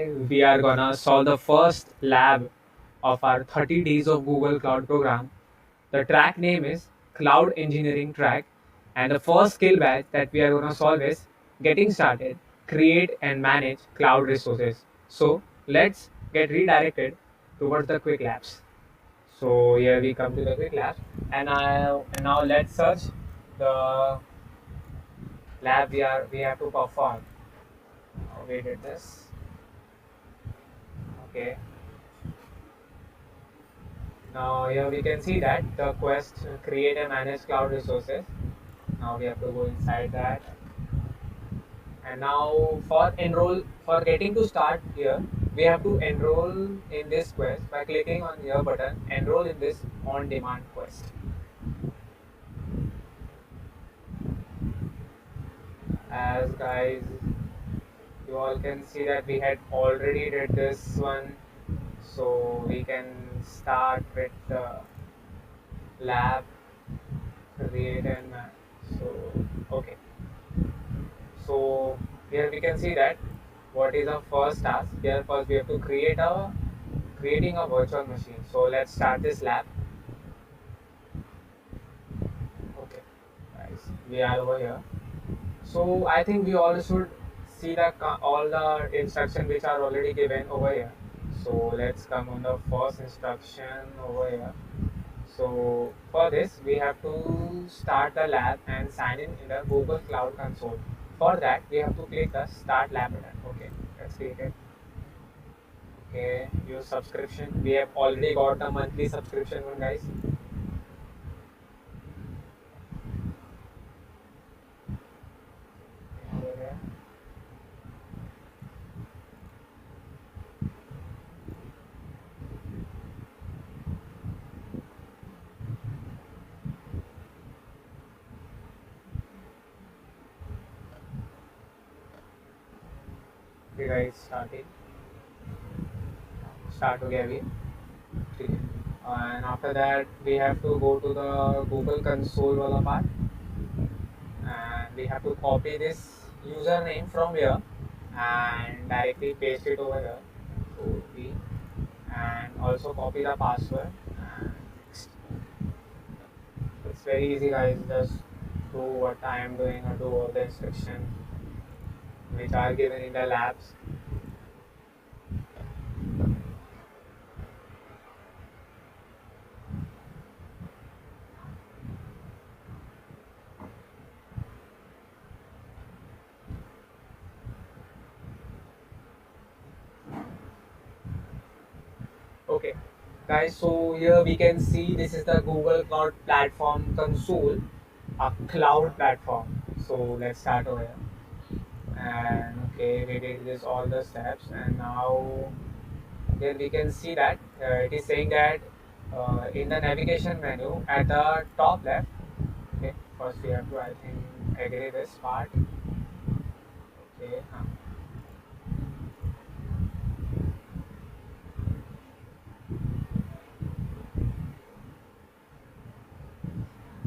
we are gonna solve the first lab of our 30 days of Google Cloud program. The track name is Cloud Engineering Track, and the first skill batch that we are gonna solve is getting started, create and manage cloud resources. So let's get redirected towards the quick labs. So here we come to the quick labs, and now let's search the lab we have to perform. We did this. Okay. Now here we can see that the quest create and manage cloud resources. Now we have to go inside that. And now for getting to start here, we have to enroll in this quest by clicking on here button, enroll in this on demand quest. As guys, you all can see that we had already did this one, so we can start with the lab create and so okay. So here we can see that what is our first task. Here first we have to creating a virtual machine. So let's start this lab. Okay, guys, we are over here. So I think we all should see the all the instructions which are already given over here. So let's come on the first instruction over here. So for this, we have to start the lab and sign in the Google Cloud Console. For that, we have to click the Start Lab button. Okay, let's click it. Okay, use subscription. We have already got a monthly subscription one, guys. Okay, okay guys, start together. And after that, we have to go to the Google Console wala part, and we have to copy this username from here and directly paste it over here. So we and also copy the password. And it's very easy, guys. Just do what I am doing or do all the instructions which are given in the labs. Okay, guys. So here we can see this is the Google Cloud Platform console, a cloud platform. So let's start over here. And okay, we did this all the steps, and now here we can see that it is saying that in the navigation menu at the top left. Okay, first we have to I think agree this part. Okay,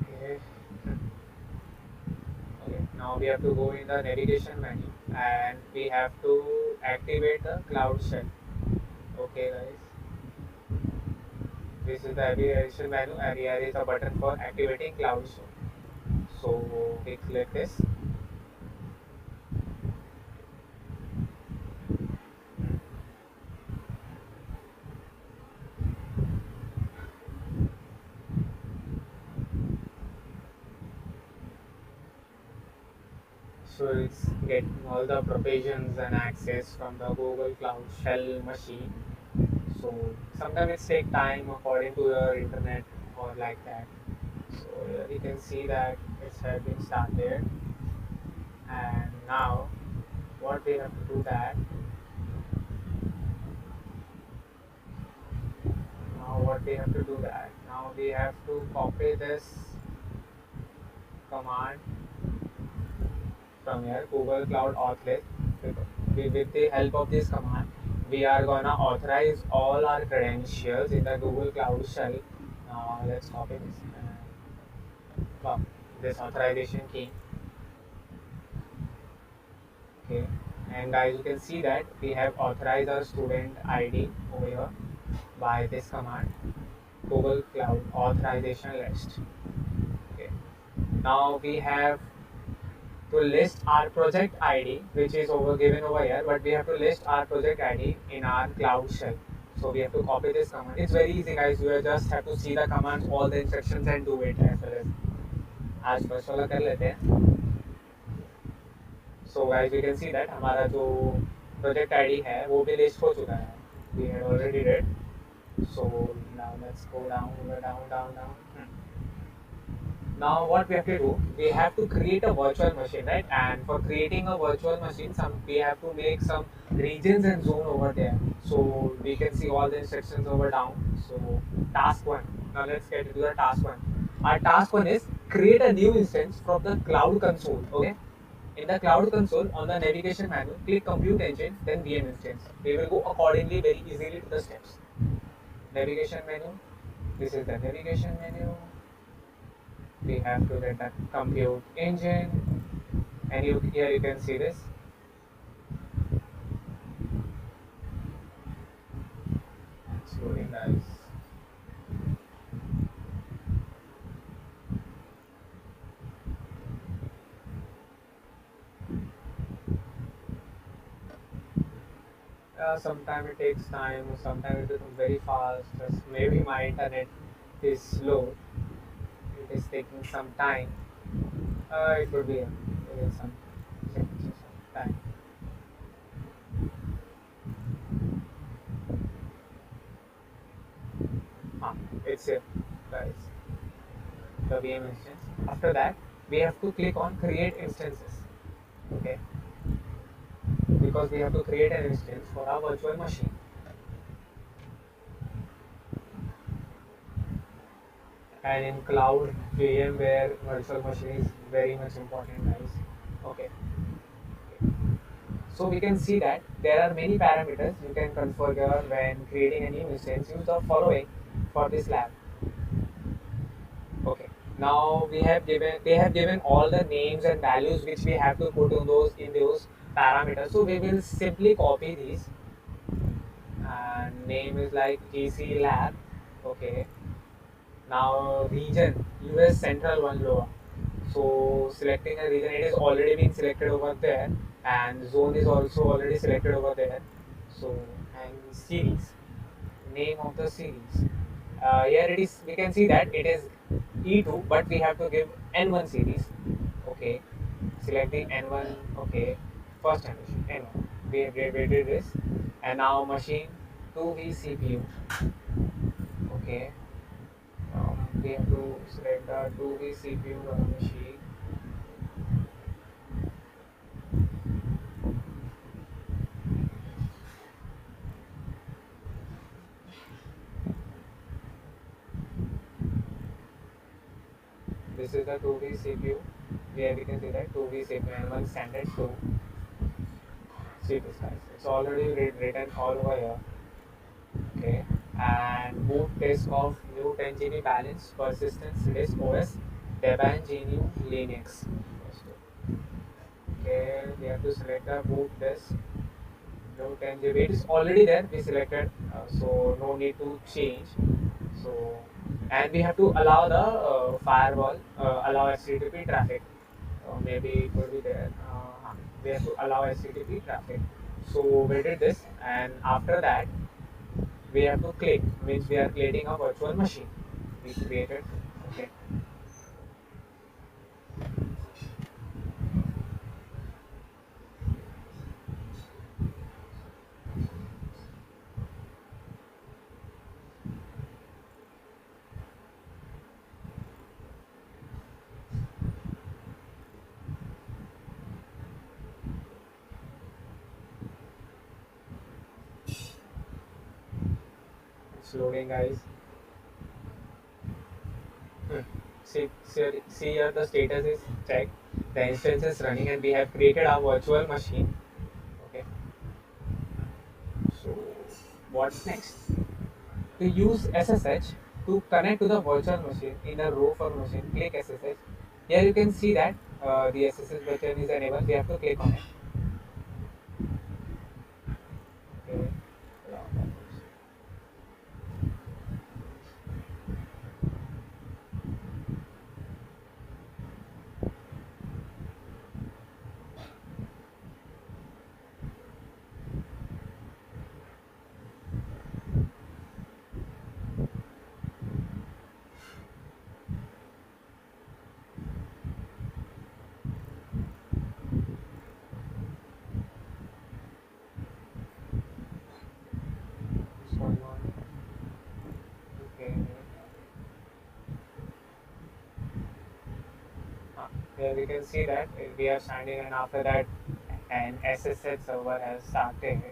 okay, okay. Now we have to go in the navigation menu and we have to activate the cloud shell. Okay, guys. This is the navigation menu, and here is a button for activating cloud shell. So we click this. So it's getting all the provisions and access from the Google Cloud Shell machine. So sometimes it take time according to your internet or like that. So here you can see that it's has been started, and now what we have to do that. Now what we have to do that. Now we have to copy this command from here Google Cloud Auth. With the help of this command, we are gonna authorize all our credentials in the Google Cloud Shell. Now let's copy this. Wow, this authorization key. Okay, And guys, you can see that we have authorized our student ID over here by this command, Google Cloud Authorization List. Okay. Now we have to list our project ID, which is given over here, but we have to list our project ID in our Cloud Shell. So we have to copy this command. It's very easy, guys. You just have to see the commands, all the instructions, and do it as well as first वाला कर लेते हैं. So guys, we can see that हमारा जो project ID है वो भी list हो चुका है. We had already did. So now let's go down. Now what we have to do, we have to create a virtual machine, right? And for creating a virtual machine, we have to make some regions and zone over there. So we can see all the instructions over down. So task 1. Now let's get into the task 1. Our task 1 is create a new instance from the cloud console. Okay. In the cloud console, on the navigation menu, click compute engine, then VM instance. We will go accordingly very easily to the steps. Navigation menu. This is the navigation menu. We have to get a compute engine, and here you can see this. It's loading, guys. Sometimes it takes time, sometimes it is very fast. Just maybe my internet is slow. It is taking some time. It would be some time. It's here, guys. The VM instance. After that, we have to click on create instances. Okay. Because we have to create an instance for our virtual machine. And in cloud, VMware virtual machine is very much important, guys. Okay. So we can see that there are many parameters you can configure when creating a new instance. Use the following for this lab. Okay. Now they have given all the names and values which we have to put in those parameters. So we will simply copy these. And name is like GC lab. Okay. Now region, US Central 1 Lower. So selecting a region, it is already been selected over there, and zone is also already selected over there. So and series, name of the series. Here it is. We can see that it is E2, but we have to give N1 series. Okay, selecting N1. Okay, first generation N1. We did this, and now machine 2V CPU. Okay. We have to select the 2V CPU on the machine. This is the 2V CPU. Here we can see that 2V CPU and one standard 2. See this, guys. It's already written all over here. Okay. And boot disk of new 10 GB balance persistence disk OS Debian GNU Linux. Okay, we have to select the boot disk. New 10 GB. It is already there. We selected, so no need to change. So, and we have to allow the firewall, allow HTTP traffic. Maybe it will be there. We have to allow HTTP traffic. So we did this, and after that, we have to click, means we are creating a virtual machine. We created. Okay. Loading, guys. See here the status is checked, the instance is running, and we have created our virtual machine. Okay. So what's next? To use SSH to connect to the virtual machine in a row for machine, click SSH. Here you can see that the SSH button is enabled. We have to click on it. Okay. So, okay. Here we can see that we are standing, and after that an SSH server has started,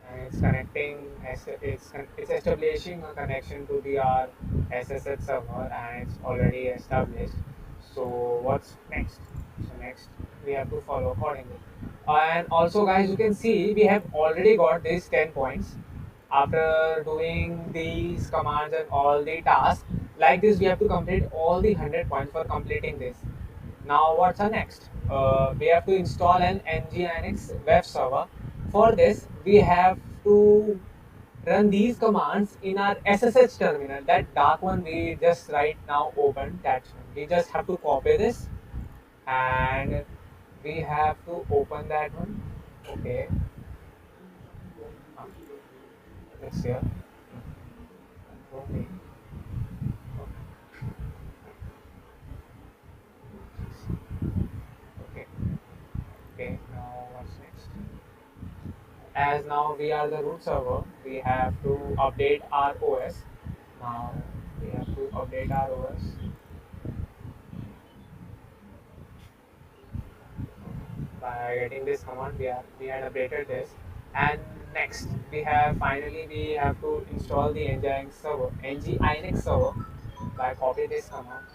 and it's connecting, it's establishing a connection to the our SSH server, and it's already established. So what's next? So next we have to follow accordingly. And also guys, you can see we have already got these 10 points. After doing these commands and all the tasks like this, we have to complete all the 100 points for completing this. Now what's our next? We have to install an Nginx web server. For this, we have to run these commands in our SSH terminal. That dark one we just right now opened. That one. We just have to copy this, and we have to open that one. Okay. Let's see. Okay. Okay. Okay. Now what's next? As now we are the root server, we have to update our OS. Now we have to update our OS by getting this command. We had updated this, and next we have to install the Nginx server by copy this command.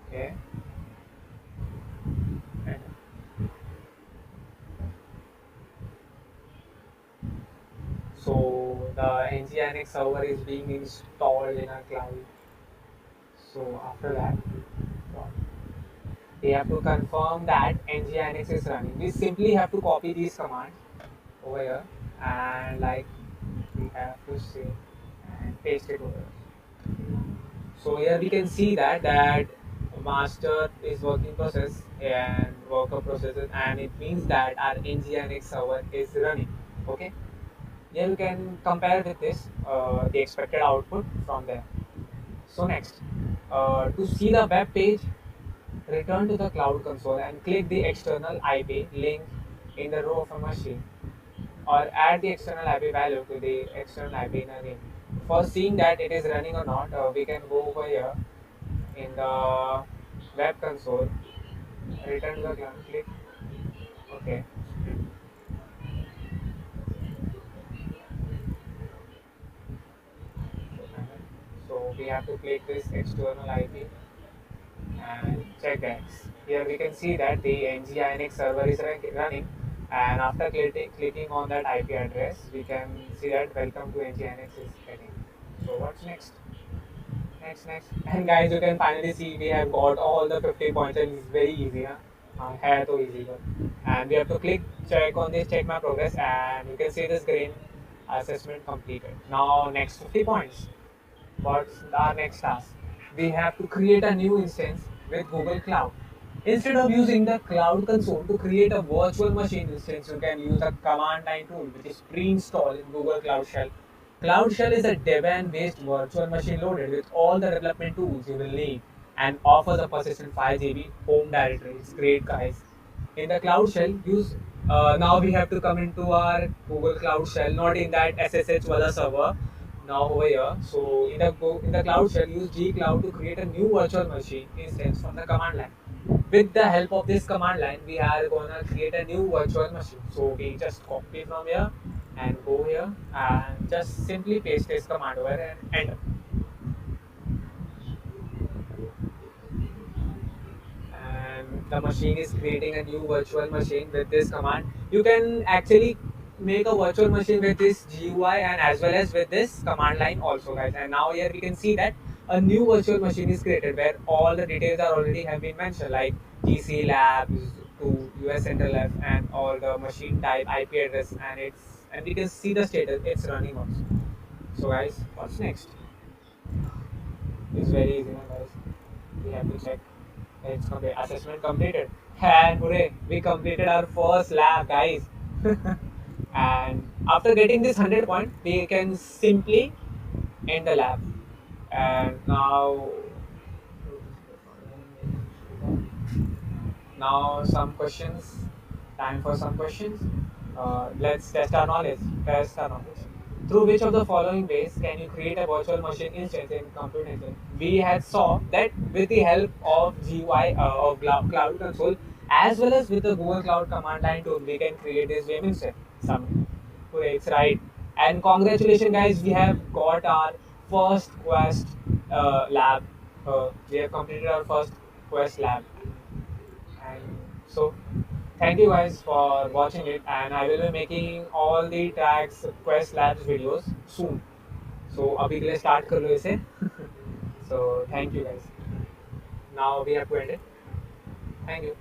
Okay. And so the Nginx server is being installed in our cloud. So after that, we have to confirm that Nginx is running. We simply have to copy these commands over here, and like we have to say and paste it over. So here we can see that master is working process and worker processes, and it means that our Nginx server is running. Okay. Here we can compare with this the expected output from there. So next, to see the web page, return to the cloud console and click the external IP link in the row of a machine, or add the external IP value to the external IP in a name. For seeing that it is running or not, we can go over here in the web console, return to the cloud, click OK. So we have to click this external IP and check that. Here we can see that the Nginx server is running, and after clicking on that IP address, we can see that welcome to Nginx is getting. So what's next? Next. And guys, you can finally see we have got all the 50 points, and it's very easy. Huh? है तो easy one. And we have to click check on this, check my progress, and you can see this green assessment completed. Now next 50 points. What's our next task? We have to create a new instance with Google Cloud. Instead of using the Cloud Console to create a virtual machine instance, you can use a command line tool which is pre-installed in Google Cloud Shell. Cloud Shell is a Debian-based virtual machine loaded with all the development tools you will need and offers a persistent 5 GB home directory. It's great, guys. In the Cloud Shell, use now we have to come into our Google Cloud Shell, not in that SSH wala server. Now over here, so in the Cloud Shell, use gcloud to create a new virtual machine instance from the command line. With the help of this command line, we are gonna create a new virtual machine. So we just copy from here and go here and just simply paste this command over and enter. And the machine is creating a new virtual machine with this command. You can actually make a virtual machine with this GUI and as well as with this command line also, guys. And now here we can see that a new virtual machine is created where all the details are already have been mentioned, like GC labs, to US Central F and all the machine type IP address, and we can see the status it's running also. So guys, what's next? It's very easy, now, guys. We have to check it's complete. Assessment completed, and hooray, we completed our first lab, guys. And after getting this 100 point, we can simply end the lab. And now some questions. Time for some questions. Let's test our knowledge. Test our knowledge. Through which of the following ways can you create a virtual machine instance in Computer Engine? We had saw that with the help of GUI of Cloud Console as well as with the Google Cloud command line tool, we can create this VM instance. Some it's right. And congratulations, guys! We have got our first Quest lab. We have completed our first Quest lab. And so thank you guys for watching it, and I will be making all the tracks Quest Labs videos soon. So अभी के लिए start कर लो इसे. So thank you guys. Now we have to end it. Thank you.